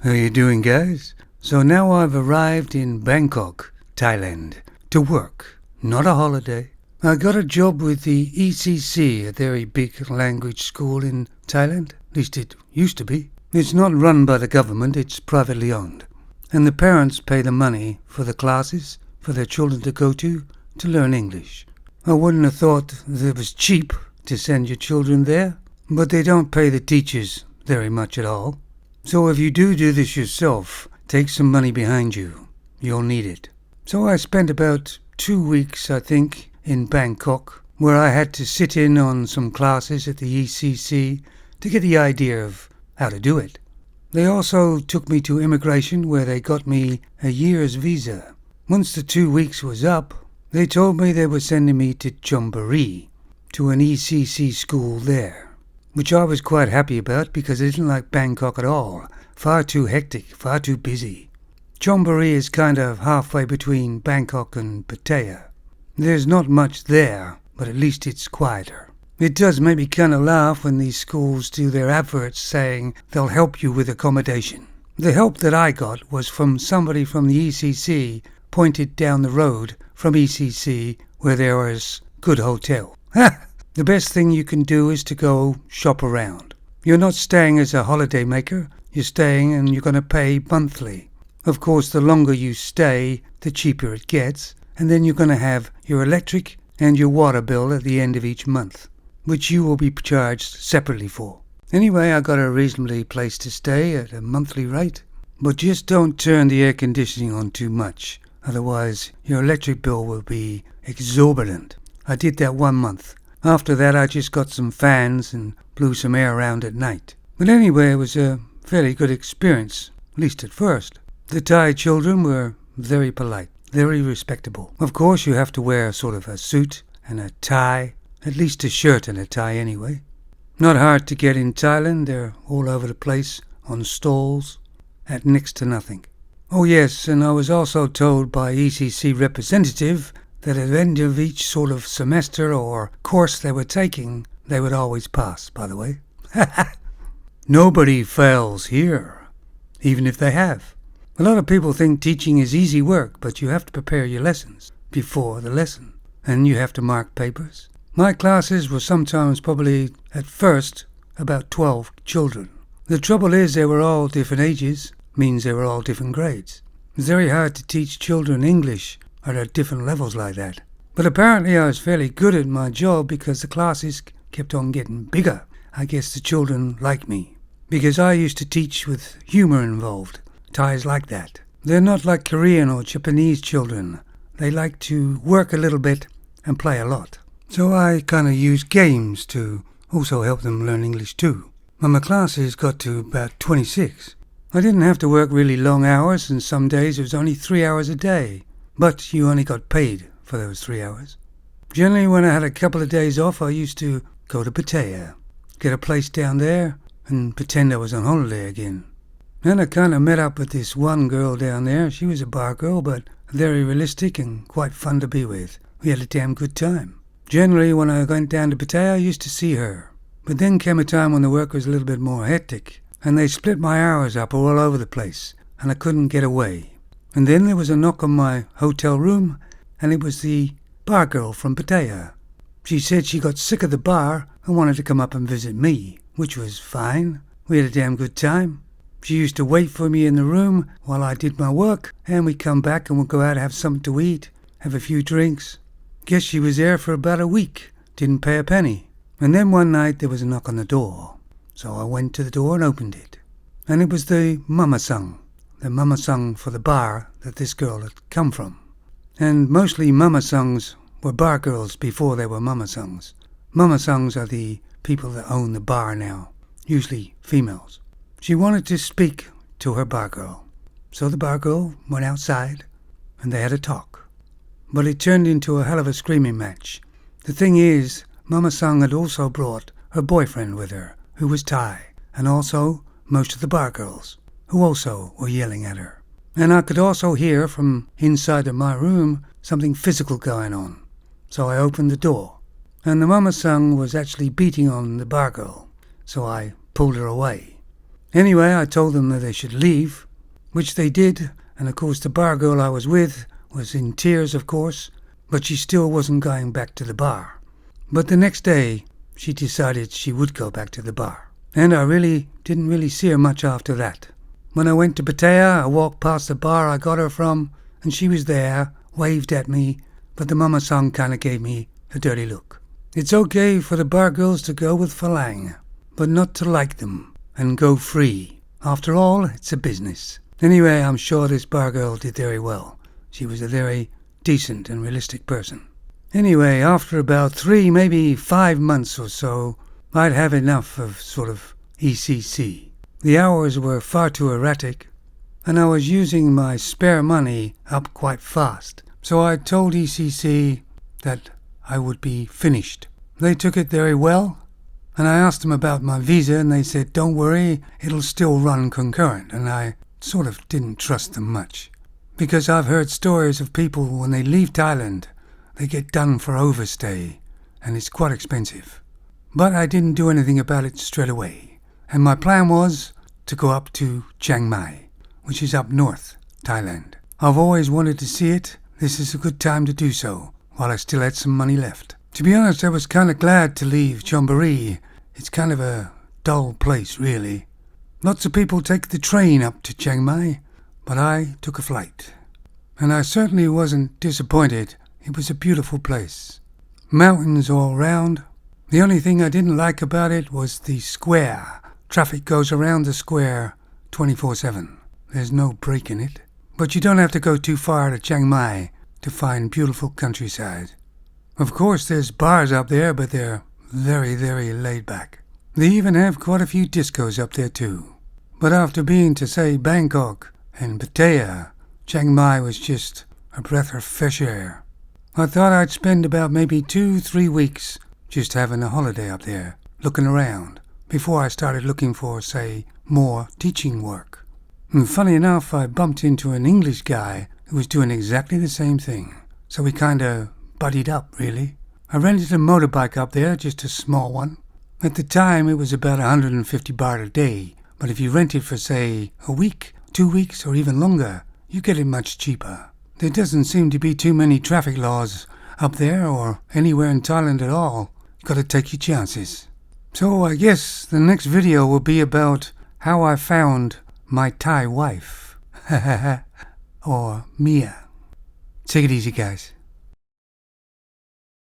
How you doing, guys? So now I've arrived in Bangkok, Thailand, to work, not a holiday. I got a job with the ECC, a very big language school in Thailand. At least it used to be. It's not run by the government, it's privately owned. And the parents pay the money for the classes for their children to go to learn English. I wouldn't have thought that it was cheap to send your children there, but they don't pay the teachers very much at all. So if you do this yourself, take some money behind you. You'll need it. So I spent about 2 weeks, I think, in Bangkok, where I had to sit in on some classes at the ECC to get the idea of how to do it. They also took me to immigration, where they got me a year's visa. Once the 2 weeks was up, they told me they were sending me to Chonburi, to an ECC school there, which I was quite happy about because I didn't like Bangkok at all. Far too hectic, far too busy. Chonburi is kind of halfway between Bangkok and Pattaya. There's not much there, but at least it's quieter. It does make me kind of laugh when these schools do their adverts saying they'll help you with accommodation. The help that I got was from somebody from the ECC pointed down the road from ECC where there was good hotel. The best thing you can do is to go shop around. You're not staying as a holiday maker, you're staying and you're going to pay monthly. Of course, the longer you stay, the cheaper it gets, and then you're going to have your electric and your water bill at the end of each month, which you will be charged separately for. Anyway, I got a reasonably place to stay at a monthly rate, but just don't turn the air conditioning on too much, otherwise your electric bill will be exorbitant. I did that 1 month. After that, I just got some fans and blew some air around at night. But anyway, it was a fairly good experience, at least at first. The Thai children were very polite, very respectable. Of course, you have to wear sort of a suit and a tie, at least a shirt and a tie anyway. Not hard to get in Thailand. They're all over the place, on stalls, at next to nothing. Oh yes, and I was also told by ECC representative that at the end of each sort of semester or course they were taking, they would always pass, by the way. Nobody fails here, even if they have. A lot of people think teaching is easy work, but you have to prepare your lessons before the lesson, and you have to mark papers. My classes were sometimes probably, at first, about 12 children. The trouble is they were all different ages, means they were all different grades. It's very hard to teach children English at different levels like that. But apparently I was fairly good at my job because the classes kept on getting bigger. I guess the children liked me, because I used to teach with humor involved. Thais like that. They're not like Korean or Japanese children. They like to work a little bit and play a lot. So I kind of use games to also help them learn English too. And my classes got to about 26. I didn't have to work really long hours, and some days it was only 3 hours a day. But you only got paid for those 3 hours. Generally, when I had a couple of days off, I used to go to Pattaya, get a place down there, and pretend I was on holiday again. Then I kind of met up with this one girl down there. She was a bar girl, but very realistic and quite fun to be with. We had a damn good time. Generally, when I went down to Pattaya, I used to see her. But then came a time when the work was a little bit more hectic, and they split my hours up all over the place, and I couldn't get away. And then there was a knock on my hotel room, and it was the bar girl from Pattaya. She said she got sick of the bar and wanted to come up and visit me, which was fine. We had a damn good time. She used to wait for me in the room while I did my work, and we'd come back and we'd go out and have something to eat, have a few drinks. Guess she was there for about a week, didn't pay a penny. And then one night there was a knock on the door. So I went to the door and opened it. And it was the mama-sang. The mama-sang for the bar that this girl had come from. And mostly mama-sangs were bar girls before they were mama-sangs. Mama-sangs are the people that own the bar now, usually females. She wanted to speak to her bar girl. So the bar girl went outside and they had a talk. But it turned into a hell of a screaming match. The thing is, mama-sang had also brought her boyfriend with her, who was Thai, and also most of the bar girls, who also were yelling at her. And I could also hear from inside of my room something physical going on. So I opened the door, and the mama-sang was actually beating on the bar girl, so I pulled her away. Anyway, I told them that they should leave, which they did, and of course the bar girl I was with was in tears, of course, but she still wasn't going back to the bar. But the next day, she decided she would go back to the bar, and I didn't really see her much after that. When I went to Pattaya, I walked past the bar I got her from, and she was there, waved at me, but the mama song kind of gave me a dirty look. It's okay for the bar girls to go with Falang, but not to like them and go free. After all, it's a business. Anyway, I'm sure this bar girl did very well. She was a very decent and realistic person. Anyway, after about 3, maybe 5 months or so, I'd have enough of sort of ECC. The hours were far too erratic, and I was using my spare money up quite fast. So I told ECC that I would be finished. They took it very well, and I asked them about my visa, and they said, don't worry, it'll still run concurrent, and I sort of didn't trust them much. Because I've heard stories of people when they leave Thailand, they get done for overstay, and it's quite expensive. But I didn't do anything about it straight away, and my plan was to go up to Chiang Mai, which is up north, Thailand. I've always wanted to see it. This is a good time to do so, while I still had some money left. To be honest, I was kind of glad to leave Chonburi. It's kind of a dull place, really. Lots of people take the train up to Chiang Mai, but I took a flight. And I certainly wasn't disappointed. It was a beautiful place. Mountains all round. The only thing I didn't like about it was the square. Traffic goes around the square 24/7. There's no break in it. But you don't have to go too far to Chiang Mai to find beautiful countryside. Of course, there's bars up there, but they're very, very laid back. They even have quite a few discos up there too. But after being to, say, Bangkok and Pattaya, Chiang Mai was just a breath of fresh air. I thought I'd spend about maybe 2-3 weeks just having a holiday up there, looking around, before I started looking for, say, more teaching work. And funny enough, I bumped into an English guy who was doing exactly the same thing. So we kind of buddied up, really. I rented a motorbike up there, just a small one. At the time, it was about 150 baht a day. But if you rent it for, say, a week, 2 weeks, or even longer, you get it much cheaper. There doesn't seem to be too many traffic laws up there or anywhere in Thailand at all. You've got to take your chances. So I guess the next video will be about how I found my Thai wife. Or Mia. Take it easy, guys.